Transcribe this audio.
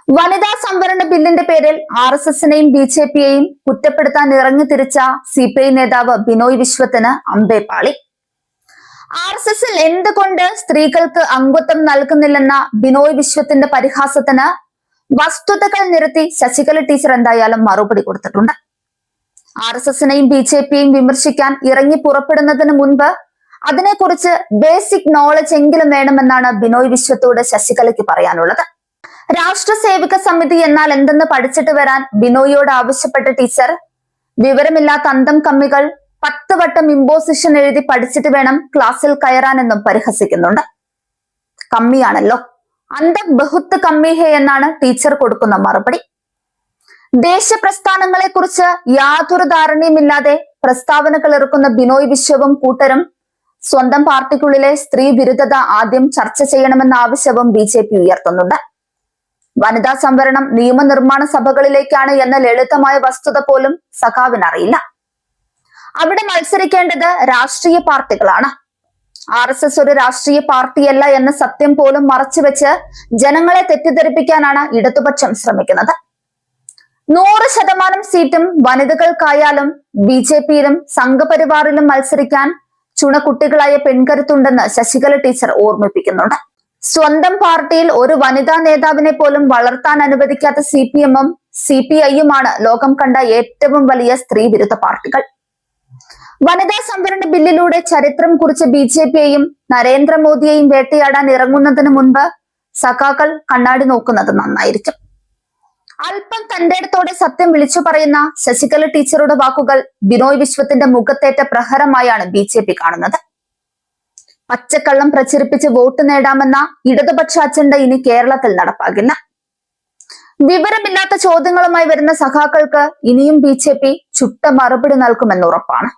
വനിതാ സംവരണ ബില്ലിന്റെ പേരിൽ RSSനെയും BJPയെയും കുറ്റപ്പെടുത്താൻ ഇറങ്ങി തിരിച്ച CPI നേതാവ് ബിനോയ് വിശ്വത്തിന് അമ്പേപ്പാളി. RSSൽ എന്തുകൊണ്ട് സ്ത്രീകൾക്ക് അംഗത്വം നൽകുന്നില്ലെന്ന ബിനോയ് വിശ്വത്തിന്റെ പരിഹാസത്തിന് വസ്തുതകൾ നിരത്തി ശശികല ടീച്ചർ എന്തായാലും മറുപടി കൊടുത്തിട്ടുണ്ട്. RSSനെയും BJPയെയും വിമർശിക്കാൻ ഇറങ്ങി പുറപ്പെടുന്നതിന് മുൻപ് അതിനെക്കുറിച്ച് ബേസിക് നോളജ് എങ്കിലും വേണമെന്നാണ് ബിനോയ് വിശ്വത്തോട് ശശികലയ്ക്ക് പറയാനുള്ളത്. രാഷ്ട്ര സേവക സമിതി എന്നാൽ എന്തെന്ന് പഠിച്ചിട്ട് വരാൻ ബിനോയിയോട് ആവശ്യപ്പെട്ട ടീച്ചർ വിവരമില്ലാത്ത അന്തം കമ്മികൾ 10 വട്ടം ഇമ്പോസിഷൻ എഴുതി പഠിച്ചിട്ട് വേണം ക്ലാസ്സിൽ കയറാനെന്നും പരിഹസിക്കുന്നുണ്ട്. കമ്മിയാണല്ലോ, അന്തം ബഹുത്ത് കമ്മി ഹേ എന്നാണ് ടീച്ചർ കൊടുക്കുന്ന മറുപടി. ദേശപ്രസ്ഥാനങ്ങളെ കുറിച്ച് യാതൊരു ധാരണയുമില്ലാതെ പ്രസ്താവനകൾ ഇറക്കുന്ന ബിനോയ് വിശ്വവും കൂട്ടരും സ്വന്തം പാർട്ടിക്കുള്ളിലെ സ്ത്രീ വിരുദ്ധത ആദ്യം ചർച്ച ചെയ്യണമെന്ന ആവശ്യവും BJP ഉയർത്തുന്നുണ്ട്. വനിതാ സംവരണം നിയമനിർമ്മാണ സഭകളിലേക്കാണ് എന്ന ലളിതമായ വസ്തുത പോലും സഖാവിനറിയില്ല. അവിടെ മത്സരിക്കേണ്ടത് രാഷ്ട്രീയ പാർട്ടികളാണ്. RSS ഒരു രാഷ്ട്രീയ പാർട്ടിയല്ല എന്ന സത്യം പോലും മറച്ചുവെച്ച് ജനങ്ങളെ തെറ്റിദ്ധരിപ്പിക്കാനാണ് ഇടതുപക്ഷം ശ്രമിക്കുന്നത്. 100% സീറ്റും വനിതകൾക്കായാലും BJPയിലും സംഘപരിവാറിലും മത്സരിക്കാൻ ചുണക്കുട്ടികളായ പെൺകരുത്തുണ്ടെന്ന് ശശികല ടീച്ചർ ഓർമ്മിപ്പിക്കുന്നുണ്ട്. സ്വന്തം പാർട്ടിയിൽ ഒരു വനിതാ നേതാവിനെ പോലും വളർത്താൻ അനുവദിക്കാത്ത CPMഉം CPIയുമാണ് ലോകം കണ്ട ഏറ്റവും വലിയ സ്ത്രീ വിരുദ്ധ പാർട്ടികൾ. വനിതാ സംവരണ ബില്ലിലൂടെ ചരിത്രം കുറിച്ച BJPയെയും നരേന്ദ്രമോദിയെയും വേട്ടയാടാൻ ഇറങ്ങുന്നതിന് മുൻപ് സഖാക്കൾ കണ്ണാടി നോക്കുന്നത് നന്നായിരിക്കും. അല്പം തന്റെടത്തോടെ സത്യം വിളിച്ചു പറയുന്ന ശശികല ടീച്ചറുടെ വാക്കുകൾ ബിനോയ് വിശ്വത്തിന്റെ മുഖത്തേറ്റ പ്രഹരമായാണ് BJP കാണുന്നത്. പച്ചക്കള്ളം പ്രചരിപ്പിച്ച് വോട്ട് നേടാമെന്ന ഇടതുപക്ഷ അജണ്ട ഇനി കേരളത്തിൽ നടപ്പാകില്ല. വിവരമില്ലാത്ത ചോദ്യങ്ങളുമായി വരുന്ന സഖാക്കൾക്ക് ഇനിയും BJP ചുട്ട മറുപടി നൽകുമെന്ന് ഉറപ്പാണ്.